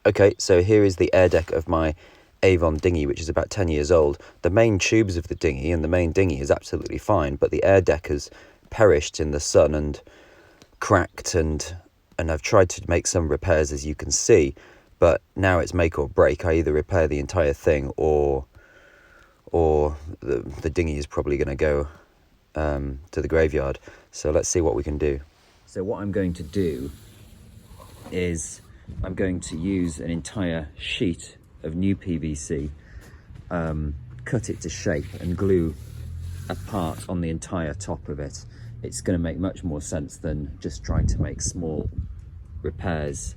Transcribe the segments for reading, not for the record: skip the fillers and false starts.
Okay, so here is the air deck of my Avon dinghy, which is about 10 years old. The main tubes of the dinghy and the main dinghy is absolutely fine, but the air deck has perished in the sun and cracked, and I've tried to make some repairs, as you can see, but now it's make or break. I either repair the entire thing or the dinghy is probably going to go to the graveyard. So let's see what we can do. So what I'm going to do is I'm going to use an entire sheet of new PVC, cut it to shape and glue a part on the entire top of it. It's going to make much more sense than just trying to make small repairs.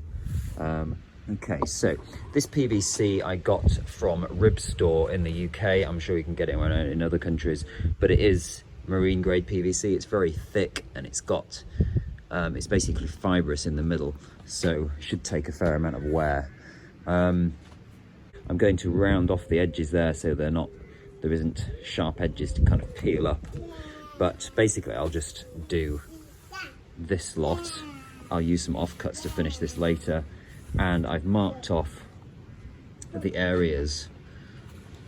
Okay, so this PVC I got from Rib Store in the UK. I'm sure you can get it in other countries, but it is marine grade PVC. It's very thick and it's got it's basically fibrous in the middle, so it should take a fair amount of wear. I'm going to round off the edges there so there isn't sharp edges to kind of peel up. But basically I'll just do this lot. I'll use some offcuts to finish this later, and I've marked off the areas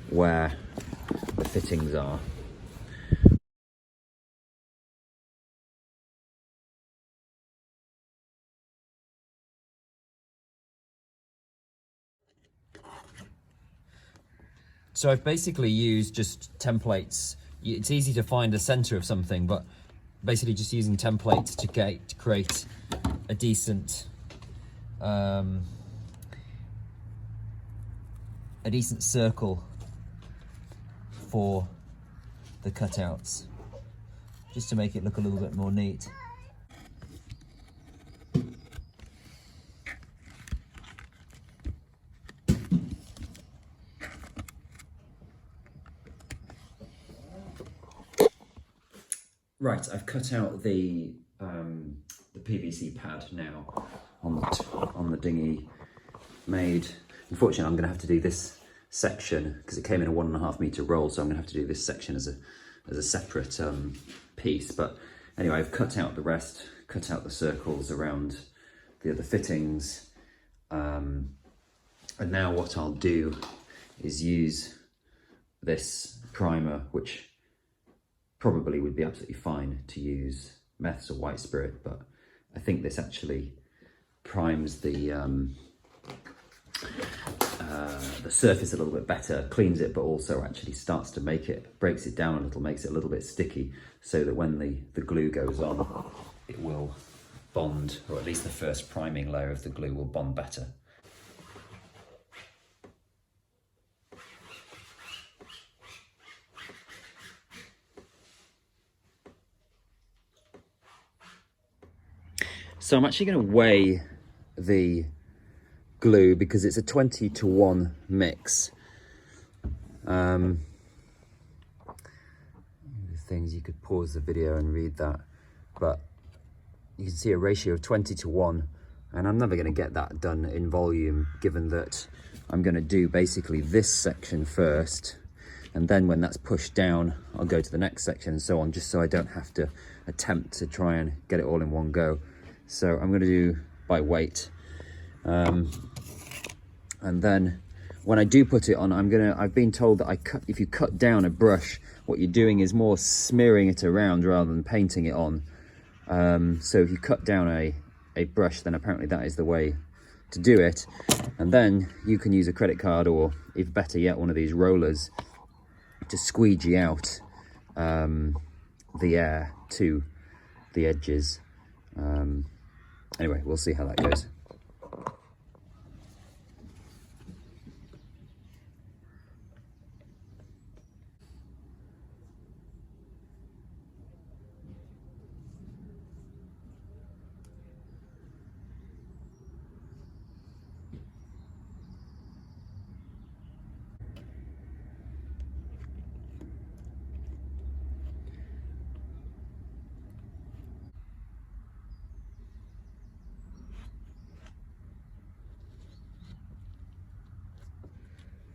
where the fittings are. So I've basically used just templates. It's easy to find the center of something, but basically just using templates to create a decent circle for the cutouts, just to make it look a little bit more neat. Right, I've cut out the PVC pad now on the dinghy. Unfortunately, I'm going to have to do this section because it came in a 1.5 meter roll, so I'm going to have to do this section as a separate piece. But anyway, I've cut out the rest, cut out the circles around the other fittings, and now what I'll do is use this primer, which probably would be absolutely fine to use meths or white spirit, but I think this actually primes the surface a little bit better, cleans it, but also actually starts to breaks it down a little, makes it a little bit sticky, so that when the glue goes on, it will bond, or at least the first priming layer of the glue will bond better. So I'm actually going to weigh the glue because it's a 20-to-1 mix. Things you could pause the video and read that, but you can see a ratio of 20-to-1, and I'm never going to get that done in volume, given that I'm going to do basically this section first, and then when that's pushed down I'll go to the next section and so on, just so I don't have to attempt to try and get it all in one go. So I'm going to do by weight, and then when I do put it on, I've been told that if you cut down a brush, what you're doing is more smearing it around rather than painting it on. So if you cut down a brush, then apparently that is the way to do it. And then you can use a credit card, or if better yet, one of these rollers, to squeegee out the air to the edges. Anyway, we'll see how that goes.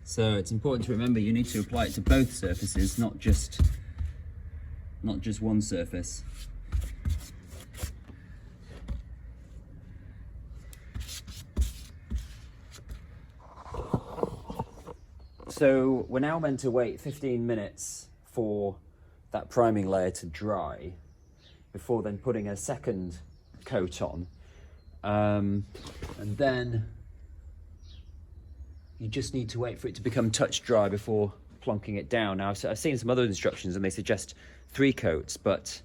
So it's important to remember you need to apply it to both surfaces, not just one surface. So we're now meant to wait 15 minutes for that priming layer to dry before then putting a second coat on. And then you just need to wait for it to become touch dry before plonking it down. Now, I've seen some other instructions and they suggest 3 coats, but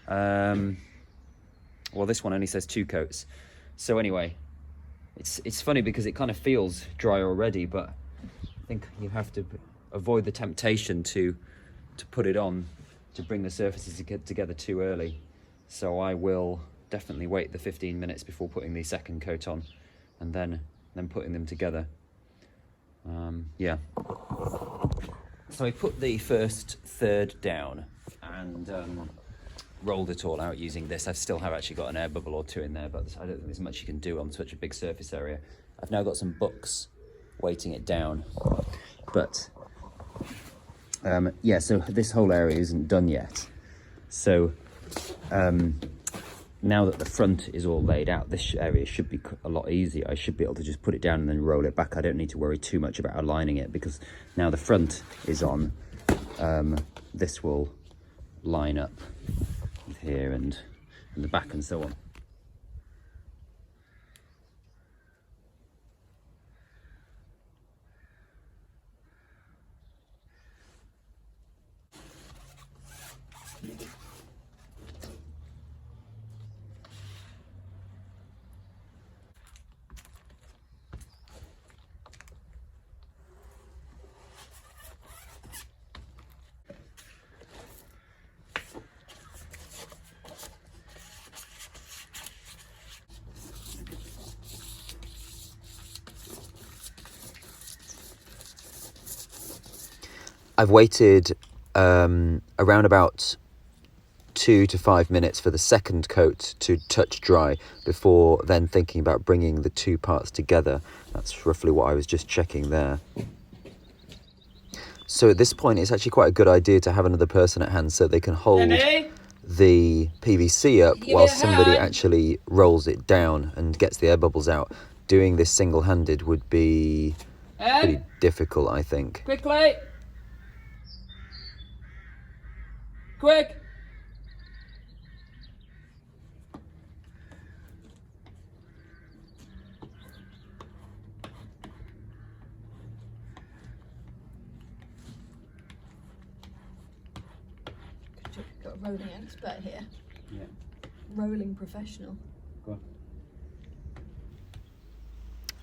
well, this one only says 2 coats. So anyway, it's funny because it kind of feels dry already, but I think you have to avoid the temptation to put it on to bring the surfaces together too early. So I will definitely wait the 15 minutes before putting the second coat on, and then putting them together. Yeah. So I put the first third down and rolled it all out using this. I still have actually got an air bubble or 2 in there, but I don't think there's much you can do on such a big surface area. I've now got some books weighting it down, but yeah, so this whole area isn't done yet. So now that the front is all laid out, this area should be a lot easier. I should be able to just put it down and then roll it back. I don't need to worry too much about aligning it because now the front is on. This will line up with here and the back and so on. I've waited around about 2 to 5 minutes for the second coat to touch dry before then thinking about bringing the 2 parts together. That's roughly what I was just checking there. So at this point, it's actually quite a good idea to have another person at hand so they can hold the PVC up while somebody actually rolls it down and gets the air bubbles out. Doing this single-handed would be pretty difficult, I think. Quickly! Quick! Got a rolling expert here. Yeah. Rolling professional. Go on.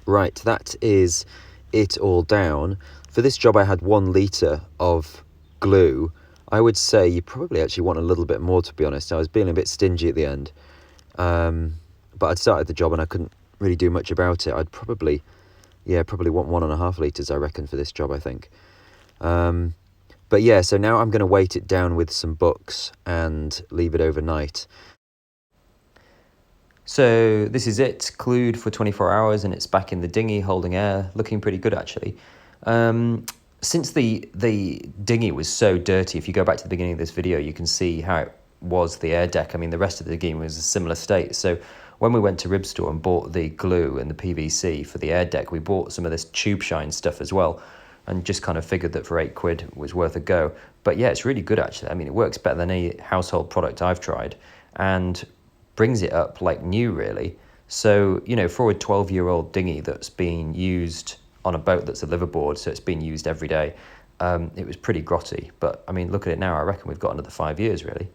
Right, that is it all down. For this job I had 1 litre of glue. I would say you probably actually want a little bit more, to be honest. I was being a bit stingy at the end. But I'd started the job and I couldn't really do much about it. I'd probably want 1.5 litres, I reckon, for this job, I think. But yeah, so now I'm going to weight it down with some books and leave it overnight. So this is it, glued for 24 hours and it's back in the dinghy holding air, looking pretty good actually. Since the dinghy was so dirty, if you go back to the beginning of this video, you can see how it was the Airdeck. I mean, the rest of the dinghy was a similar state. So when we went to Rib Store and bought the glue and the PVC for the Airdeck, we bought some of this tube shine stuff as well and just kind of figured that for £8 was worth a go. But yeah, it's really good actually. I mean, it works better than any household product I've tried and brings it up like new really. So, you know, for a 12-year-old dinghy that's been used on a boat that's a liverboard, so it's been used every day, it was pretty grotty. But I mean, look at it now, I reckon we've got another 5 years really.